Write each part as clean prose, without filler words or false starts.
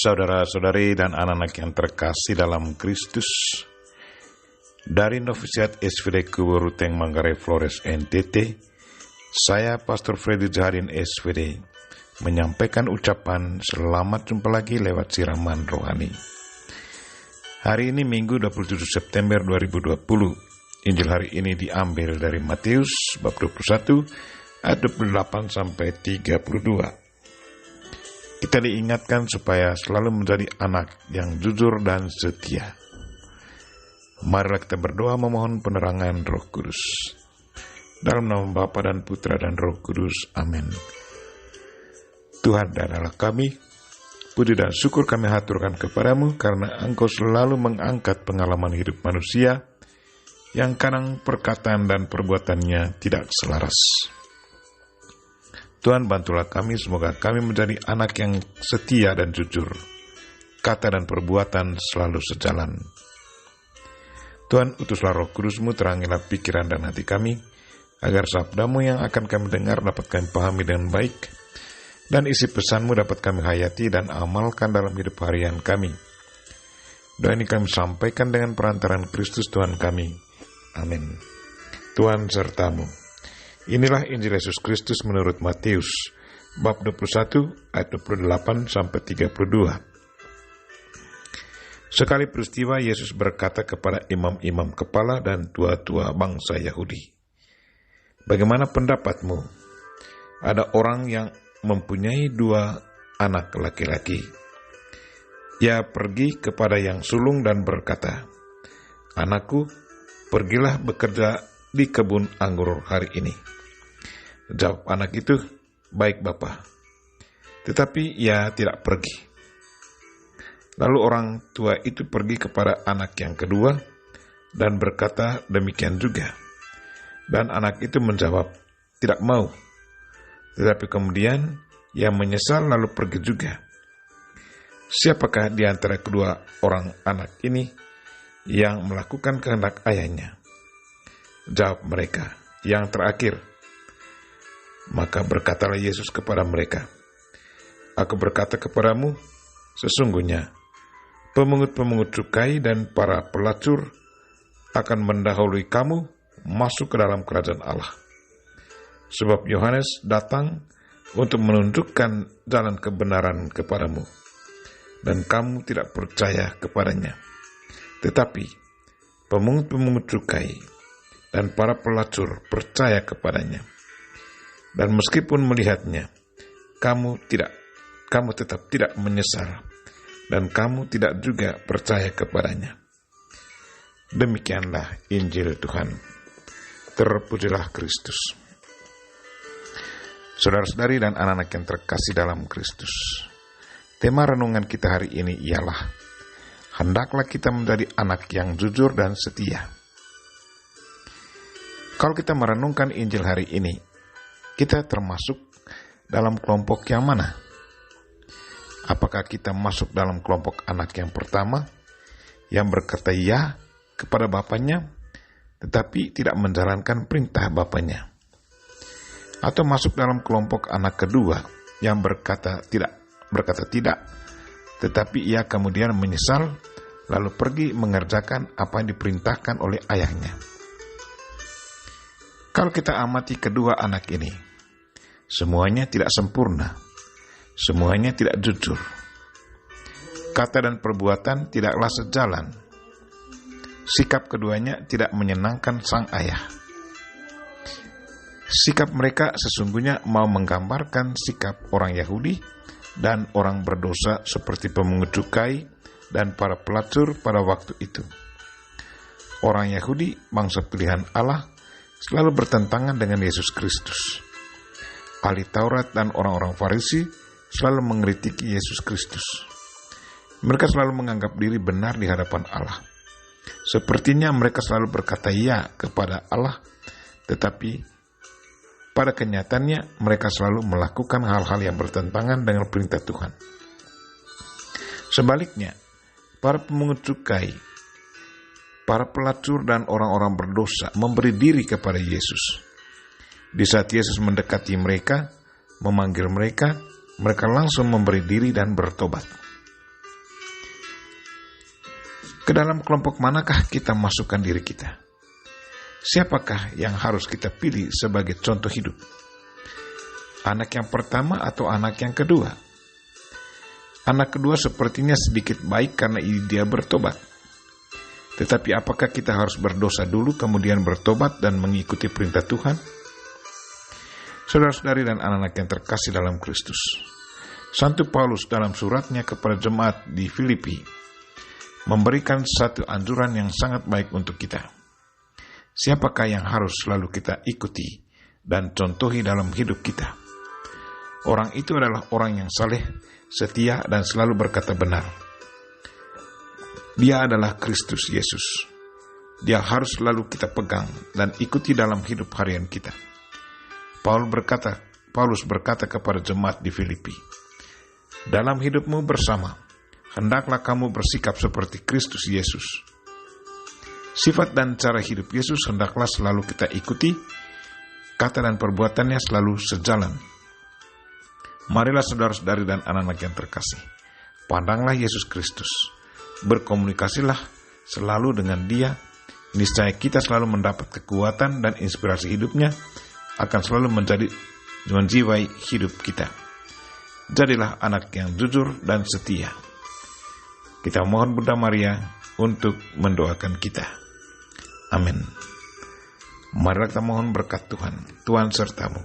Saudara-saudari dan anak-anak yang terkasih dalam Kristus, dari Novisiat SVD Kuburuteng Manggarai Flores NTT, saya Pastor Freddy Jahadin SVD menyampaikan ucapan selamat jumpa lagi lewat siraman rohani. Hari ini Minggu 27 September 2020. Injil hari ini diambil dari Matius bab 21 ayat 28 sampai 32. Kita diingatkan supaya selalu menjadi anak yang jujur dan setia. Marilah kita berdoa memohon penerangan Roh Kudus. Dalam nama Bapa dan Putra dan Roh Kudus. Amin. Tuhan dan Allah kami, puji dan syukur kami haturkan kepadamu karena Engkau selalu mengangkat pengalaman hidup manusia yang kadang perkataan dan perbuatannya tidak selaras. Tuhan, bantulah kami, semoga kami menjadi anak yang setia dan jujur. Kata dan perbuatan selalu sejalan. Tuhan, utuslah Roh Kudus-Mu, terangilah pikiran dan hati kami, agar sabda-Mu yang akan kami dengar dapat kami pahami dengan baik, dan isi pesan-Mu dapat kami hayati dan amalkan dalam hidup harian kami. Doa ini kami sampaikan dengan perantaraan Kristus Tuhan kami. Amin. Tuhan sertamu. Inilah Injil Yesus Kristus menurut Matius, bab 21, ayat 28 sampai 32. Sekali peristiwa Yesus berkata kepada imam-imam kepala dan tua-tua bangsa Yahudi, "Bagaimana pendapatmu? Ada orang yang mempunyai 2 anak laki-laki. Ia pergi kepada yang sulung dan berkata, 'Anakku, pergilah bekerja di kebun anggur hari ini.' Jawab anak itu, 'Baik Bapa.' Tetapi ia tidak pergi. Lalu orang tua itu pergi kepada anak yang kedua dan berkata demikian juga. Dan anak itu menjawab, 'Tidak mau.' Tetapi kemudian ia menyesal lalu pergi juga. Siapakah di antara kedua orang anak ini yang melakukan kehendak ayahnya?" Jawab mereka, "Yang terakhir." Maka berkatalah Yesus kepada mereka, "Aku berkata kepadamu, sesungguhnya pemungut-pemungut cukai dan para pelacur akan mendahului kamu masuk ke dalam kerajaan Allah. Sebab Yohanes datang untuk menunjukkan jalan kebenaran kepadamu, dan kamu tidak percaya kepadanya. Tetapi pemungut-pemungut cukai dan para pelacur percaya kepadanya. Dan meskipun melihatnya, kamu tetap tidak menyesal, dan kamu tidak juga percaya kepadanya." Demikianlah Injil Tuhan. Terpujilah Kristus. Saudara-saudari dan anak-anak yang terkasih dalam Kristus, tema renungan kita hari ini ialah, hendaklah kita menjadi anak yang jujur dan setia. Kalau kita merenungkan Injil hari ini, kita termasuk dalam kelompok yang mana? Apakah kita masuk dalam kelompok anak yang pertama, yang berkata ya kepada bapaknya, tetapi tidak menjalankan perintah bapaknya? Atau masuk dalam kelompok anak kedua, yang berkata tidak, tetapi ia kemudian menyesal, lalu pergi mengerjakan apa yang diperintahkan oleh ayahnya? Kalau kita amati kedua anak ini, semuanya tidak sempurna, semuanya tidak jujur. Kata dan perbuatan tidaklah sejalan. Sikap keduanya tidak menyenangkan sang ayah. Sikap mereka sesungguhnya mau menggambarkan sikap orang Yahudi dan orang berdosa seperti pemungut cukai dan para pelacur pada waktu itu. Orang Yahudi, bangsa pilihan Allah, selalu bertentangan dengan Yesus Kristus. Ahli Taurat dan orang-orang Farisi selalu mengkritiki Yesus Kristus. Mereka selalu menganggap diri benar di hadapan Allah. Sepertinya mereka selalu berkata ya kepada Allah, tetapi pada kenyataannya mereka selalu melakukan hal-hal yang bertentangan dengan perintah Tuhan. Sebaliknya, para pemungut cukai, para pelacur dan orang-orang berdosa memberi diri kepada Yesus. Di saat Yesus mendekati mereka, memanggil mereka, mereka langsung memberi diri dan bertobat. Ke dalam kelompok manakah kita masukkan diri kita? Siapakah yang harus kita pilih sebagai contoh hidup? Anak yang pertama atau anak yang kedua? Anak kedua sepertinya sedikit baik karena dia bertobat. Tetapi apakah kita harus berdosa dulu kemudian bertobat dan mengikuti perintah Tuhan? Saudara-saudari dan anak-anak yang terkasih dalam Kristus, Santo Paulus dalam suratnya kepada jemaat di Filipi memberikan satu anjuran yang sangat baik untuk kita. Siapakah yang harus selalu kita ikuti dan contohi dalam hidup kita? Orang itu adalah orang yang saleh, setia, dan selalu berkata benar. Dia adalah Kristus Yesus. Dia harus selalu kita pegang dan ikuti dalam hidup harian kita. Paulus berkata kepada jemaat di Filipi, dalam hidupmu bersama, hendaklah kamu bersikap seperti Kristus Yesus. Sifat dan cara hidup Yesus hendaklah selalu kita ikuti, kata dan perbuatannya selalu sejalan. Marilah saudara-saudari dan anak-anak yang terkasih, pandanglah Yesus Kristus, berkomunikasilah selalu dengan Dia, niscaya kita selalu mendapat kekuatan dan inspirasi hidupnya akan selalu menjiwai hidup kita. Jadilah anak yang jujur dan setia. Kita mohon Bunda Maria untuk mendoakan kita. Amin. Marilah kita mohon berkat Tuhan. Tuhan sertamu.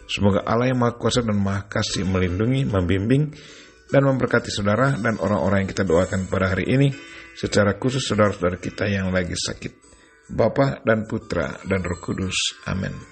Semoga Allah yang Maha Kuasa dan Maha Kasih melindungi, membimbing, dan memberkati saudara dan orang-orang yang kita doakan pada hari ini, secara khusus saudara-saudara kita yang lagi sakit. Bapa dan Putra dan Roh Kudus. Amin.